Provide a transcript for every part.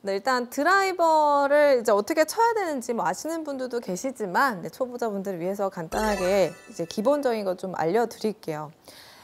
네, 일단 드라이버를 이제 어떻게 쳐야 되는지 뭐 아시는 분들도 계시지만 네, 초보자분들을 위해서 간단하게 이제 기본적인 거 좀 알려드릴게요.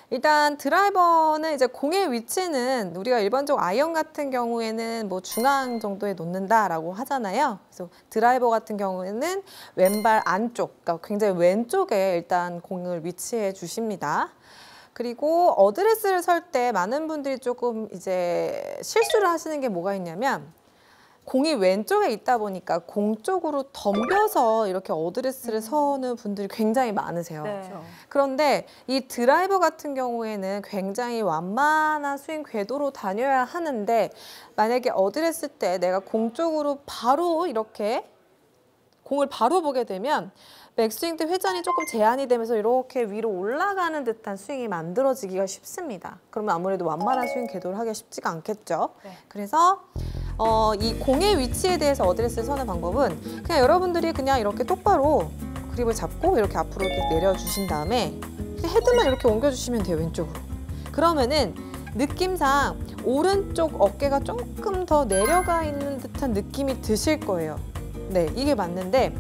일단 드라이버는 이제 공의 위치는 우리가 일반적으로 아이언 같은 경우에는 뭐 중앙 정도에 놓는다라고 하잖아요. 그래서 드라이버 같은 경우에는 왼발 안쪽, 그러니까 굉장히 왼쪽에 일단 공을 위치해 주십니다. 그리고 어드레스를 설 때 많은 분들이 조금 이제 실수를 하시는 게 뭐가 있냐면 공이 왼쪽에 있다 보니까 공 쪽으로 덤벼서 이렇게 어드레스를 서는 분들이 굉장히 많으세요. 네. 그런데 이 드라이버 같은 경우에는 굉장히 완만한 스윙 궤도로 다녀야 하는데 만약에 어드레스 때 내가 공 쪽으로 바로 이렇게 공을 바로 보게 되면 백스윙 때 회전이 조금 제한이 되면서 이렇게 위로 올라가는 듯한 스윙이 만들어지기가 쉽습니다. 그러면 아무래도 완만한 스윙 궤도를 하기가 쉽지가 않겠죠. 네. 그래서 이 공의 위치에 대해서 어드레스를 서는 방법은 그냥 여러분들이 그냥 이렇게 똑바로 그립을 잡고 이렇게 앞으로 이렇게 내려주신 다음에 그냥 헤드만 이렇게 옮겨주시면 돼요, 왼쪽으로. 그러면은 느낌상 오른쪽 어깨가 조금 더 내려가 있는 듯한 느낌이 드실 거예요. 네, 이게 맞는데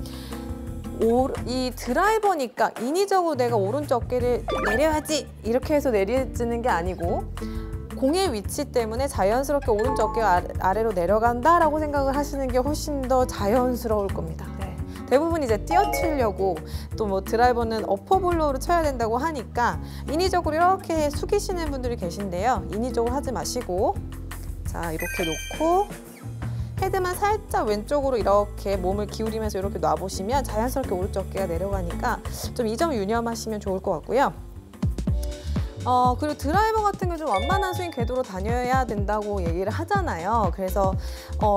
이 드라이버니까 인위적으로 내가 오른쪽 어깨를 내려야지 이렇게 해서 내려지는 게 아니고 공의 위치 때문에 자연스럽게 오른쪽 어깨가 아래로 내려간다라고 생각을 하시는 게 훨씬 더 자연스러울 겁니다. 네. 대부분 이제 띄어치려고 또 뭐 드라이버는 어퍼볼로우로 쳐야 된다고 하니까 인위적으로 이렇게 숙이시는 분들이 계신데요. 인위적으로 하지 마시고 자 이렇게 놓고 헤드만 살짝 왼쪽으로 이렇게 몸을 기울이면서 이렇게 놔보시면 자연스럽게 오른쪽 어깨가 내려가니까 좀 이 점 유념하시면 좋을 것 같고요. 그리고 드라이버 같은 경우 좀 완만한 스윙 궤도로 다녀야 된다고 얘기를 하잖아요. 그래서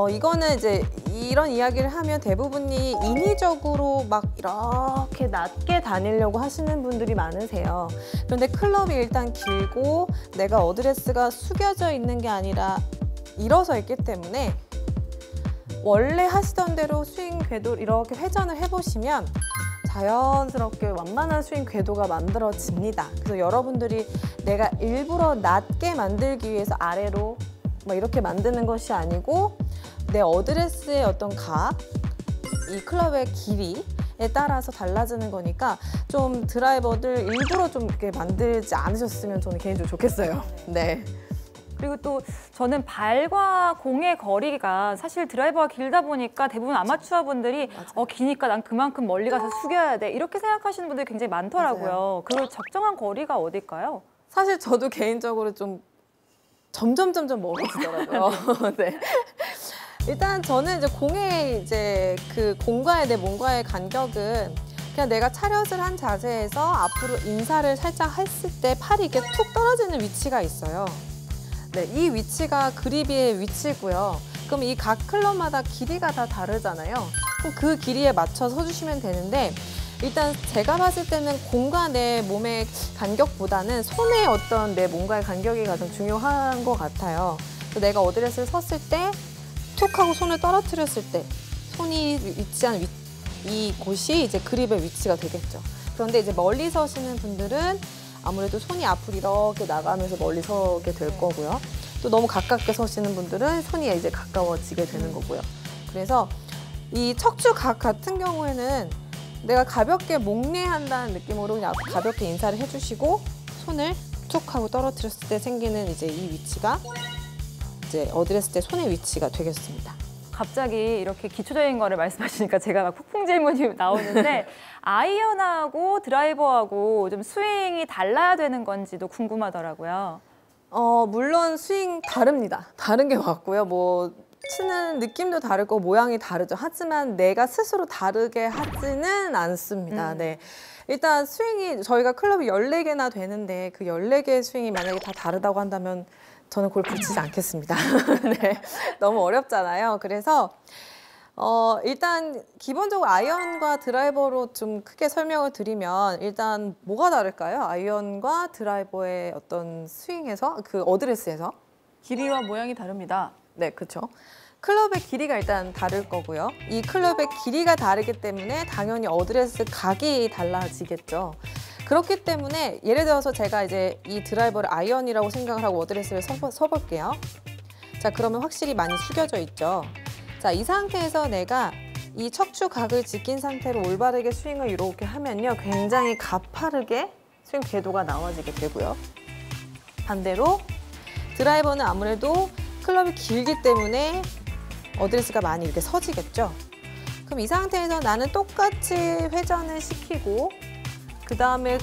이거는 이제 이런 이야기를 하면 대부분이 인위적으로 막 이렇게 낮게 다니려고 하시는 분들이 많으세요. 그런데 클럽이 일단 길고 내가 어드레스가 숙여져 있는 게 아니라 일어서 있기 때문에 원래 하시던 대로 스윙 궤도 이렇게 회전을 해보시면 자연스럽게 완만한 스윙 궤도가 만들어집니다. 그래서 여러분들이 내가 일부러 낮게 만들기 위해서 아래로 막 이렇게 만드는 것이 아니고 내 어드레스의 어떤 각, 이 클럽의 길이에 따라서 달라지는 거니까 좀 드라이버들 일부러 좀 이렇게 만들지 않으셨으면 저는 개인적으로 좋겠어요. 네. 그리고 또 저는 발과 공의 거리가 사실 드라이버가 길다 보니까 대부분 아마추어 분들이 기니까 난 그만큼 멀리 가서 숙여야 돼 이렇게 생각하시는 분들이 굉장히 많더라고요. 그 적정한 거리가 어딜까요? 사실 저도 개인적으로 좀 점점 멀어지더라고요. 네. 일단 저는 이제 공의 이제 그 공과의 내 몸과의 간격은 그냥 내가 차렷을 한 자세에서 앞으로 인사를 살짝 했을 때 팔이 이렇게 툭 떨어지는 위치가 있어요. 네, 이 위치가 그립의 위치고요. 그럼 이 각 클럽마다 길이가 다 다르잖아요. 그럼 그 길이에 맞춰서 서주시면 되는데 일단 제가 봤을 때는 공과 내 몸의 간격보다는 손의 어떤 내 몸과의 간격이 가장 중요한 것 같아요. 내가 어드레스를 섰을 때 툭 하고 손을 떨어뜨렸을 때 손이 위치한 이 곳이 이제 그립의 위치가 되겠죠. 그런데 이제 멀리 서시는 분들은 아무래도 손이 앞으로 이렇게 나가면서 멀리 서게 될 거고요. 또 너무 가깝게 서시는 분들은 손이 이제 가까워지게 되는 거고요. 그래서 이 척추 각 같은 경우에는 내가 가볍게 목례한다는 느낌으로 그냥 가볍게 인사를 해주시고 손을 툭 하고 떨어뜨렸을 때 생기는 이제 이 위치가 이제 어드레스 때 손의 위치가 되겠습니다. 갑자기 이렇게 기초적인 거를 말씀하시니까 제가 막 폭풍 질문이 나오는데 아이언하고 드라이버하고 좀 스윙이 달라야 되는 건지도 궁금하더라고요. 물론 스윙 다릅니다. 다른 게 맞고요. 뭐 치는 느낌도 다를 거고 모양이 다르죠. 하지만 내가 스스로 다르게 하지는 않습니다. 네. 일단 스윙이 저희가 클럽이 14개나 되는데 그 14개의 스윙이 만약에 다 다르다고 한다면 저는 골프 치지 않겠습니다. 네, 너무 어렵잖아요. 그래서 일단 기본적으로 아이언과 드라이버로 좀 크게 설명을 드리면 일단 뭐가 다를까요? 아이언과 드라이버의 어떤 스윙에서 그 어드레스에서 길이와 모양이 다릅니다. 네, 그렇죠. 클럽의 길이가 일단 다를 거고요. 이 클럽의 길이가 다르기 때문에 당연히 어드레스 각이 달라지겠죠. 그렇기 때문에 예를 들어서 제가 이제 이 드라이버를 아이언이라고 생각을 하고 어드레스를 서볼게요. 자, 그러면 확실히 많이 숙여져 있죠. 자, 이 상태에서 내가 이 척추 각을 지킨 상태로 올바르게 스윙을 이렇게 하면요. 굉장히 가파르게 스윙 궤도가 나와지게 되고요. 반대로 드라이버는 아무래도 클럽이 길기 때문에 어드레스가 많이 이렇게 서지겠죠. 그럼 이 상태에서 나는 똑같이 회전을 시키고 그 다음에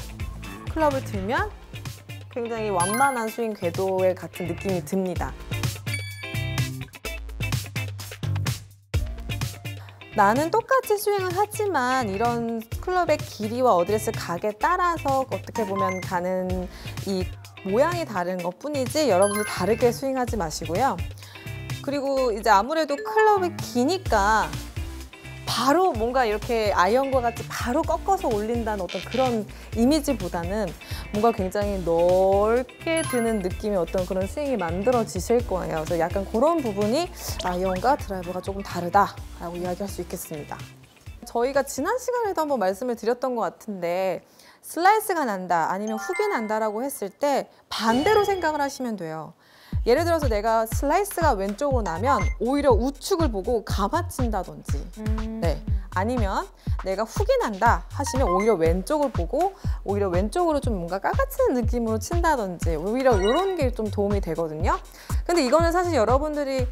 클럽을 들면 굉장히 완만한 스윙 궤도의 같은 느낌이 듭니다. 나는 똑같이 스윙을 하지만 이런 클럽의 길이와 어드레스 각에 따라서 어떻게 보면 가는 이 모양이 다른 것 뿐이지 여러분들 다르게 스윙하지 마시고요. 그리고 이제 아무래도 클럽이 기니까 바로 뭔가 이렇게 아이언과 같이 바로 꺾어서 올린다는 어떤 그런 이미지보다는 뭔가 굉장히 넓게 드는 느낌의 어떤 그런 스윙이 만들어지실 거예요. 그래서 약간 그런 부분이 아이언과 드라이버가 조금 다르다라고 이야기할 수 있겠습니다. 저희가 지난 시간에도 한번 말씀을 드렸던 것 같은데 슬라이스가 난다 아니면 훅이 난다라고 했을 때 반대로 생각을 하시면 돼요. 예를 들어서 내가 슬라이스가 왼쪽으로 나면 오히려 우측을 보고 감아친다든지 네. 아니면 내가 훅이 난다 하시면 오히려 왼쪽을 보고 오히려 왼쪽으로 좀 뭔가 깎아치는 느낌으로 친다든지 오히려 이런 게 좀 도움이 되거든요. 근데 이거는 사실 여러분들이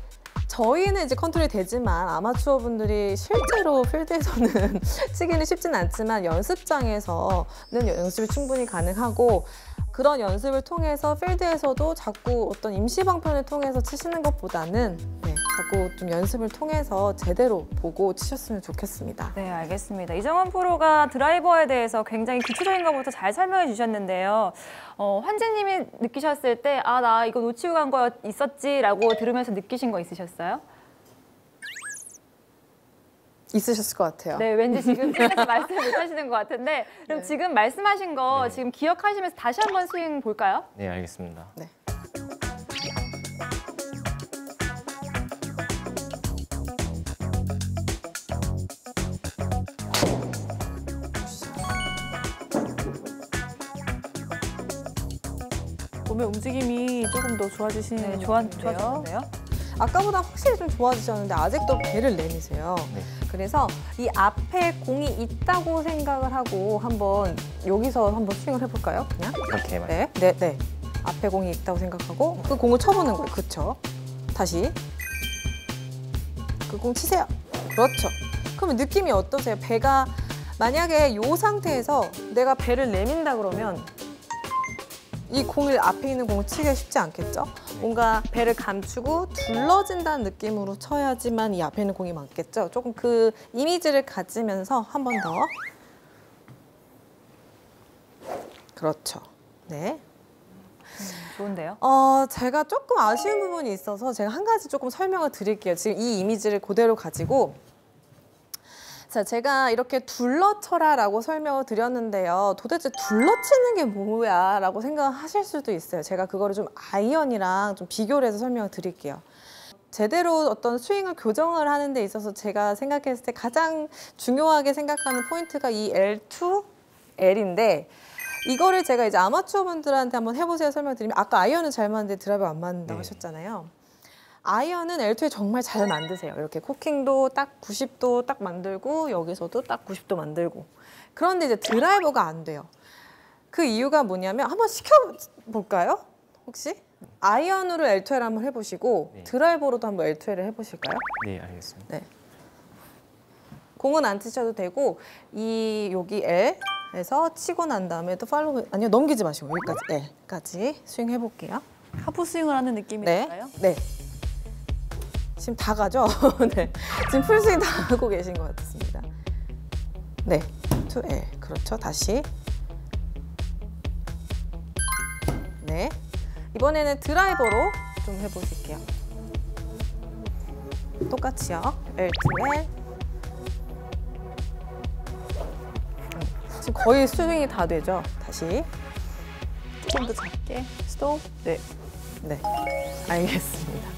저희는 이제 컨트롤이 되지만 아마추어 분들이 실제로 필드에서는 치기는 쉽진 않지만 연습장에서는 연습이 충분히 가능하고 그런 연습을 통해서 필드에서도 자꾸 어떤 임시방편을 통해서 치시는 것보다는 네, 자꾸 좀 연습을 통해서 제대로 보고 치셨으면 좋겠습니다. 네, 알겠습니다. 이정원 프로가 드라이버에 대해서 굉장히 기초적인 것부터 잘 설명해 주셨는데요. 환재님이 느끼셨을 때 아, 나 이거 놓치고 간 거 있었지라고 들으면서 느끼신 거 있으셨어요? 있으셨을 것 같아요. 네, 왠지 지금 말씀을 못 하시는 것 같은데 그럼 네. 지금 말씀하신 거 네. 지금 기억하시면서 다시 한번 스윙 볼까요? 네, 알겠습니다. 네. 몸의 움직임이 조금 더 좋아지시는 네, 느낌인데요. 좋아졌는데요. 아까보다 확실히 좀 좋아지셨는데 아직도 배를 내미세요. 네. 그래서 이 앞에 공이 있다고 생각을 하고 한번 여기서 한번 스윙을 해볼까요? 그냥? 이렇게 말. 네, 네, 네. 앞에 공이 있다고 생각하고 그 공을 쳐보는 거예요. 그렇죠? 다시 그 공 치세요. 그렇죠. 그러면 느낌이 어떠세요? 배가 만약에 이 상태에서 내가 배를 내민다 그러면 이 공을 앞에 있는 공을 치기가 쉽지 않겠죠? 뭔가 배를 감추고 둘러진다는 느낌으로 쳐야지만 이 앞에 있는 공이 맞겠죠? 조금 그 이미지를 가지면서 한 번 더. 그렇죠. 네. 좋은데요. 제가 조금 아쉬운 부분이 있어서 제가 한 가지 조금 설명을 드릴게요. 지금 이 이미지를 그대로 가지고 자, 제가 이렇게 둘러쳐라라고 설명을 드렸는데요. 도대체 둘러치는 게 뭐야? 라고 생각하실 수도 있어요. 제가 그거를 좀 아이언이랑 좀 비교를 해서 설명을 드릴게요. 제대로 어떤 스윙을 교정을 하는 데 있어서 제가 생각했을 때 가장 중요하게 생각하는 포인트가 이 L2, L인데 이거를 제가 이제 아마추어 분들한테 한번 해보세요 설명드리면 아까 아이언은 잘 맞는데 드라이버 안 맞는다고 하셨잖아요. 아이언은 L2에 정말 잘 만드세요. 이렇게 코킹도 딱 90도 딱 만들고 여기서도 딱 90도 만들고. 그런데 이제 드라이버가 안 돼요. 그 이유가 뭐냐면 한번 시켜볼까요? 혹시? 아이언으로 L2L 한번 해보시고 네. 드라이버로도 한번 L2L을 해보실까요? 네, 알겠습니다. 네. 공은 안 치셔도 되고 여기 L에서 치고 난 다음에 또 팔로우 아니요 넘기지 마시고 여기까지 L까지 스윙 해볼게요. 하프 스윙을 하는 네. 느낌일까요? 네. 지금 다 가죠? 네. 지금 풀스윙 다 하고 계신 것 같습니다. 네. 2L. 그렇죠. 다시. 네. 이번에는 드라이버로 좀 해보실게요. 똑같이요. L, 2L. 지금 거의 스윙이 다 되죠? 다시. 좀 더 작게. 스톱. 네. 네. 알겠습니다.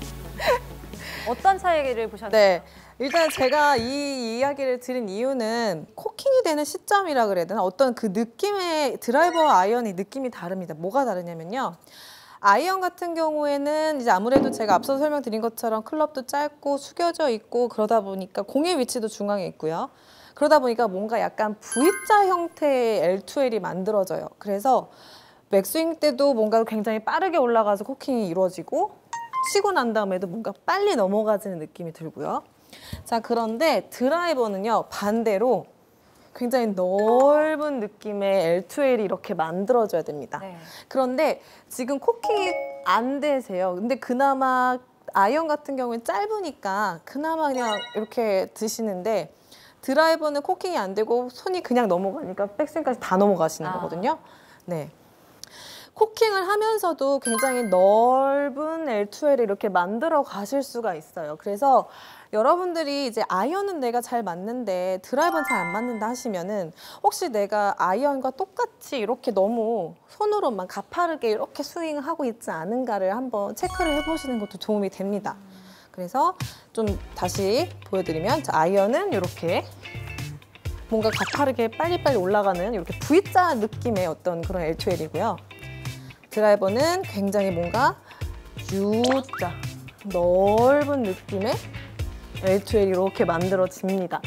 어떤 차이를 보셨나요? 네. 일단 제가 이 이야기를 드린 이유는 코킹이 되는 시점이라 그래야 되나? 어떤 그 느낌의 드라이버와 아이언의 느낌이 다릅니다. 뭐가 다르냐면요. 아이언 같은 경우에는 이제 아무래도 제가 앞서 설명드린 것처럼 클럽도 짧고 숙여져 있고 그러다 보니까 공의 위치도 중앙에 있고요. 그러다 보니까 뭔가 약간 V자 형태의 L2L이 만들어져요. 그래서 백스윙 때도 뭔가 굉장히 빠르게 올라가서 코킹이 이루어지고 치고 난 다음에도 뭔가 빨리 넘어가지는 느낌이 들고요. 자, 그런데 드라이버는요, 반대로 굉장히 넓은 느낌의 L2L이 이렇게 만들어져야 됩니다. 네. 그런데 지금 코킹이 안 되세요. 근데 그나마 아이언 같은 경우는 짧으니까 그나마 그냥 이렇게 드시는데 드라이버는 코킹이 안 되고 손이 그냥 넘어가니까 백스윙까지 다 넘어가시는 거거든요. 네. 코킹을 하면서도 굉장히 넓은 L2L을 이렇게 만들어 가실 수가 있어요. 그래서 여러분들이 이제 아이언은 내가 잘 맞는데 드라이버는 잘 안 맞는다 하시면은 혹시 내가 아이언과 똑같이 이렇게 너무 손으로만 가파르게 이렇게 스윙을 하고 있지 않은가를 한번 체크를 해보시는 것도 도움이 됩니다. 그래서 좀 다시 보여드리면 자, 아이언은 이렇게 뭔가 가파르게 빨리빨리 올라가는 이렇게 V자 느낌의 어떤 그런 L2L이고요. 드라이버는 굉장히 뭔가 U자, 넓은 느낌의 L2L이 이렇게 만들어집니다.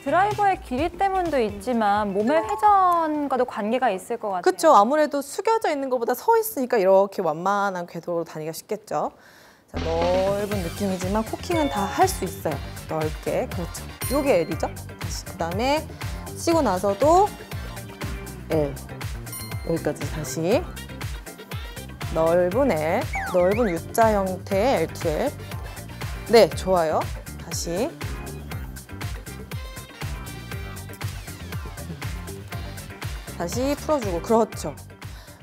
드라이버의 길이 때문도 있지만 몸의 회전과도 관계가 있을 것 같아요. 그렇죠. 아무래도 숙여져 있는 것보다 서 있으니까 이렇게 완만한 궤도로 다니기가 쉽겠죠. 자, 넓은 느낌이지만 코킹은 다 할 수 있어요. 넓게. 그렇죠. 요게 L이죠. 다시 그다음에 치고 나서도 L. 여기까지 다시 넓은 L, 넓은 U자 형태의 L2L. 네, 좋아요. 다시. 다시 풀어주고. 그렇죠.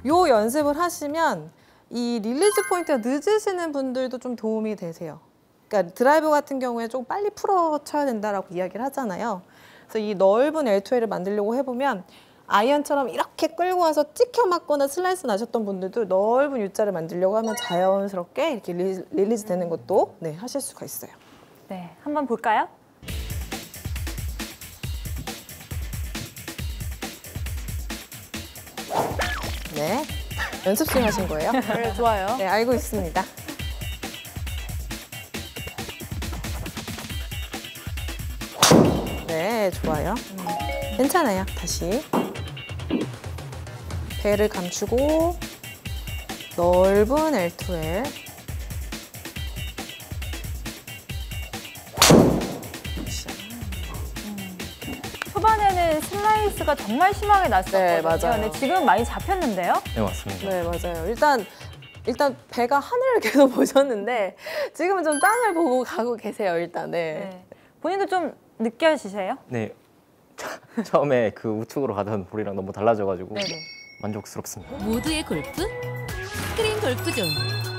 요 연습을 하시면 이 릴리즈 포인트가 늦으시는 분들도 좀 도움이 되세요. 그러니까 드라이버 같은 경우에 좀 빨리 풀어 쳐야 된다라고 이야기를 하잖아요. 그래서 이 넓은 L2L을 만들려고 해보면 아이언처럼 이렇게 끌고 와서 찍혀 맞거나 슬라이스 나셨던 분들도 넓은 U자를 만들려고 하면 자연스럽게 이렇게 릴리즈 되는 것도 네, 하실 수가 있어요. 네, 한번 볼까요? 네, 연습 스윙 하신 거예요? 네, 좋아요. 네, 알고 있습니다. 네, 좋아요. 괜찮아요. 다시. 배를 감추고 넓은 L2L. 초반에는 슬라이스가 정말 심하게 났었거든요. 네, 맞아요. 근데 지금 많이 잡혔는데요? 네, 맞습니다. 네, 맞아요. 일단 배가 하늘을 계속 보셨는데 지금은 좀 땅을 보고 가고 계세요, 일단. 네. 네. 본인도 좀 느껴지세요? 네. 처음에 그 우측으로 가던 볼이랑 너무 달라져가지고 네네. 만족스럽습니다. 모두의 골프 스크린 골프존.